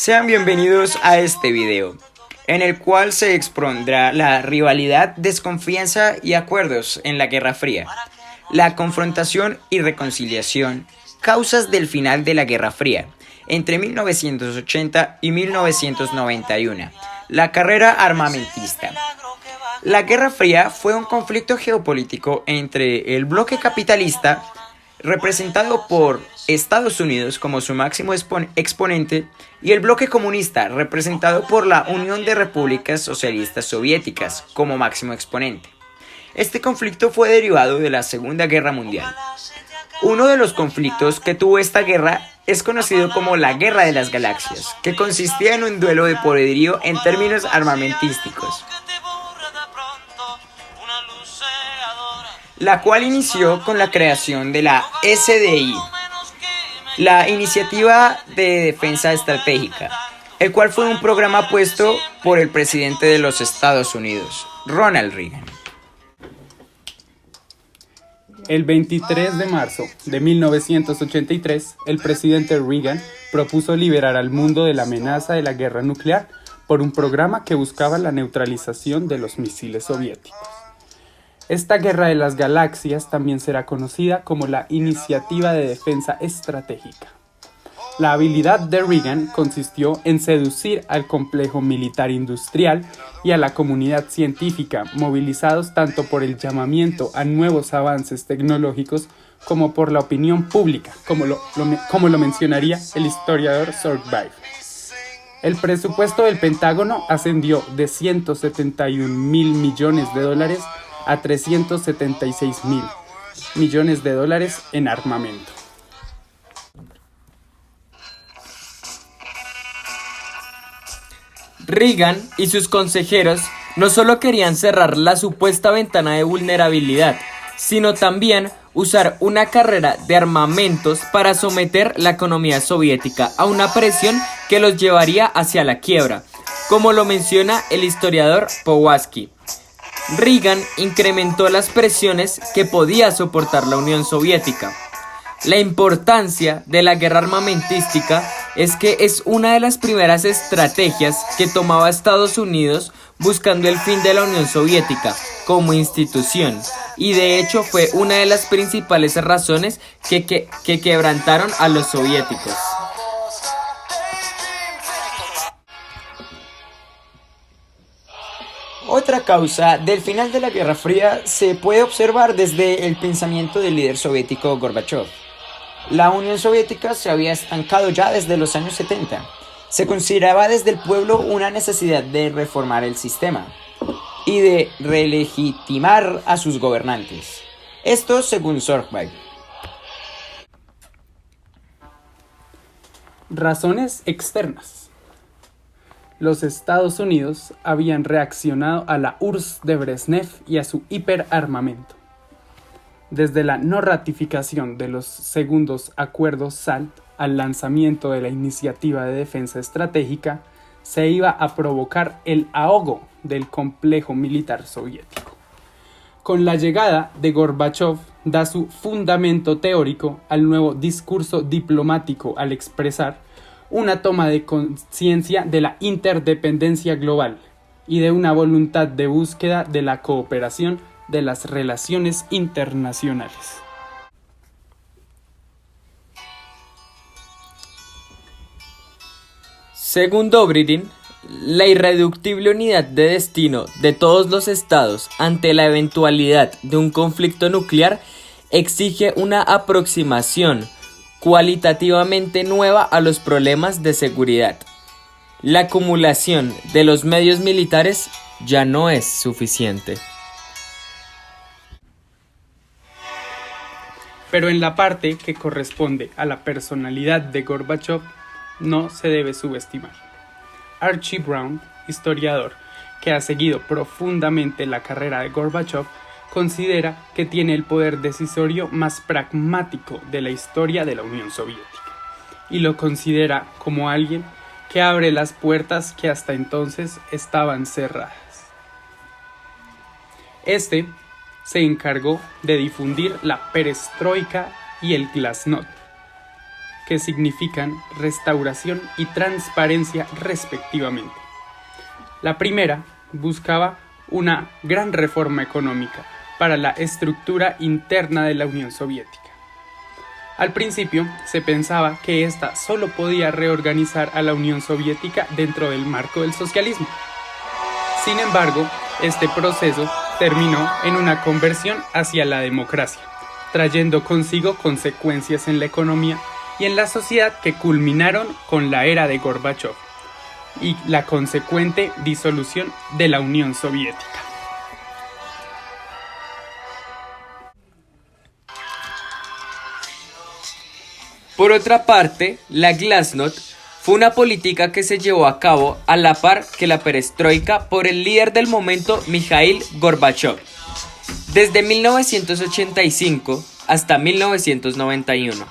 Sean bienvenidos a este video, en el cual se expondrá la rivalidad, desconfianza y acuerdos en la Guerra Fría, la confrontación y reconciliación, causas del final de la Guerra Fría, entre 1980 y 1991, la carrera armamentista. La Guerra Fría fue un conflicto geopolítico entre el bloque capitalista, representado por Estados Unidos como su máximo exponente, y el bloque comunista, representado por la Unión de Repúblicas Socialistas Soviéticas como máximo exponente. Este conflicto fue derivado de la Segunda Guerra Mundial. Uno de los conflictos que tuvo esta guerra es conocido como la Guerra de las Galaxias, que consistía en un duelo de poderío en términos armamentísticos, la cual inició con la creación de la SDI, la Iniciativa de Defensa Estratégica, el cual fue un programa puesto por el presidente de los Estados Unidos, Ronald Reagan. El 23 de marzo de 1983, el presidente Reagan propuso liberar al mundo de la amenaza de la guerra nuclear por un programa que buscaba la neutralización de los misiles soviéticos. Esta Guerra de las Galaxias también será conocida como la Iniciativa de Defensa Estratégica. La habilidad de Reagan consistió en seducir al complejo militar industrial y a la comunidad científica, movilizados tanto por el llamamiento a nuevos avances tecnológicos como por la opinión pública, como lo mencionaría el historiador Sorgbayev. El presupuesto del Pentágono ascendió de 171 mil millones de dólares a 376 mil millones de dólares en armamento. Reagan y sus consejeros no solo querían cerrar la supuesta ventana de vulnerabilidad, sino también usar una carrera de armamentos para someter la economía soviética a una presión que los llevaría hacia la quiebra, como lo menciona el historiador Powazki. Reagan incrementó las presiones que podía soportar la Unión Soviética. La importancia de la guerra armamentística es que es una de las primeras estrategias que tomaba Estados Unidos buscando el fin de la Unión Soviética como institución, y de hecho fue una de las principales razones que quebrantaron a los soviéticos. Otra causa del final de la Guerra Fría se puede observar desde el pensamiento del líder soviético Gorbachov. La Unión Soviética se había estancado ya desde los años 70. Se consideraba desde el pueblo una necesidad de reformar el sistema y de relegitimar a sus gobernantes. Esto según Sorgbayev. Razones externas. Los Estados Unidos habían reaccionado a la URSS de Brezhnev y a su hiperarmamento. Desde la no ratificación de los segundos acuerdos SALT al lanzamiento de la Iniciativa de Defensa Estratégica, se iba a provocar el ahogo del complejo militar soviético. Con la llegada de Gorbachov da su fundamento teórico al nuevo discurso diplomático al expresar una toma de conciencia de la interdependencia global y de una voluntad de búsqueda de la cooperación de las relaciones internacionales. Según Dobrynin, la irreductible unidad de destino de todos los estados ante la eventualidad de un conflicto nuclear exige una aproximación cualitativamente nueva a los problemas de seguridad. La acumulación de los medios militares ya no es suficiente. Pero en la parte que corresponde a la personalidad de Gorbachov no se debe subestimar. Archie Brown, historiador que ha seguido profundamente la carrera de Gorbachov, considera que tiene el poder decisorio más pragmático de la historia de la Unión Soviética y lo considera como alguien que abre las puertas que hasta entonces estaban cerradas. Este se encargó de difundir la perestroika y el glasnost, que significan restauración y transparencia respectivamente. La primera buscaba una gran reforma económica para la estructura interna de la Unión Soviética. Al principio se pensaba que ésta solo podía reorganizar a la Unión Soviética dentro del marco del socialismo. Sin embargo, este proceso terminó en una conversión hacia la democracia, trayendo consigo consecuencias en la economía y en la sociedad que culminaron con la era de Gorbachov y la consecuente disolución de la Unión Soviética. Por otra parte, la Glasnost fue una política que se llevó a cabo a la par que la perestroika por el líder del momento Mikhail Gorbachov, desde 1985 hasta 1991.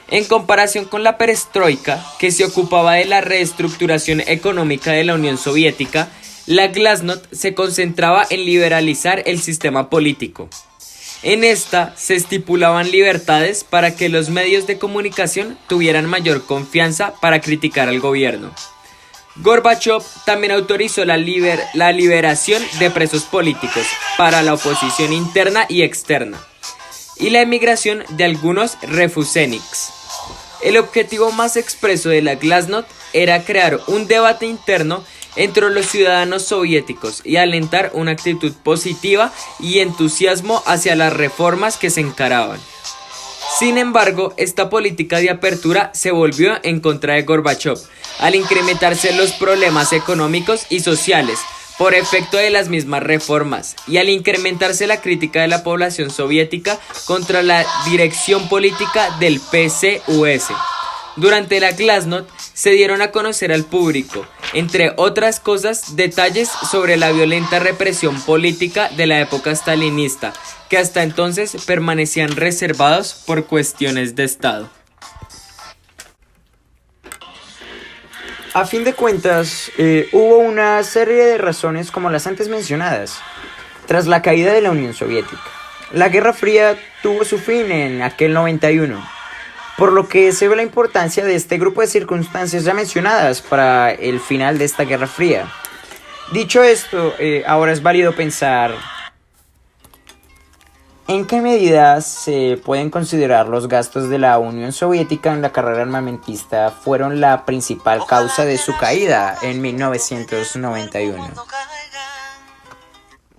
En comparación con la perestroika, que se ocupaba de la reestructuración económica de la Unión Soviética, la Glasnost se concentraba en liberalizar el sistema político. En esta se estipulaban libertades para que los medios de comunicación tuvieran mayor confianza para criticar al gobierno. Gorbachov también autorizó la liberación de presos políticos para la oposición interna y externa, y la emigración de algunos refuseniks. El objetivo más expreso de la Glasnost era crear un debate interno entre los ciudadanos soviéticos y alentar una actitud positiva y entusiasmo hacia las reformas que se encaraban. Sin embargo, esta política de apertura se volvió en contra de Gorbachov al incrementarse los problemas económicos y sociales por efecto de las mismas reformas y al incrementarse la crítica de la población soviética contra la dirección política del PCUS. Durante la Glasnost se dieron a conocer al público, entre otras cosas, detalles sobre la violenta represión política de la época stalinista, que hasta entonces permanecían reservados por cuestiones de Estado. A fin de cuentas, hubo una serie de razones como las antes mencionadas. Tras la caída de la Unión Soviética, la Guerra Fría tuvo su fin en aquel 91. Por lo que se ve la importancia de este grupo de circunstancias ya mencionadas para el final de esta Guerra Fría. Dicho esto, ahora es válido pensar en qué medida se pueden considerar los gastos de la Unión Soviética en la carrera armamentista fueron la principal causa de su caída en 1991.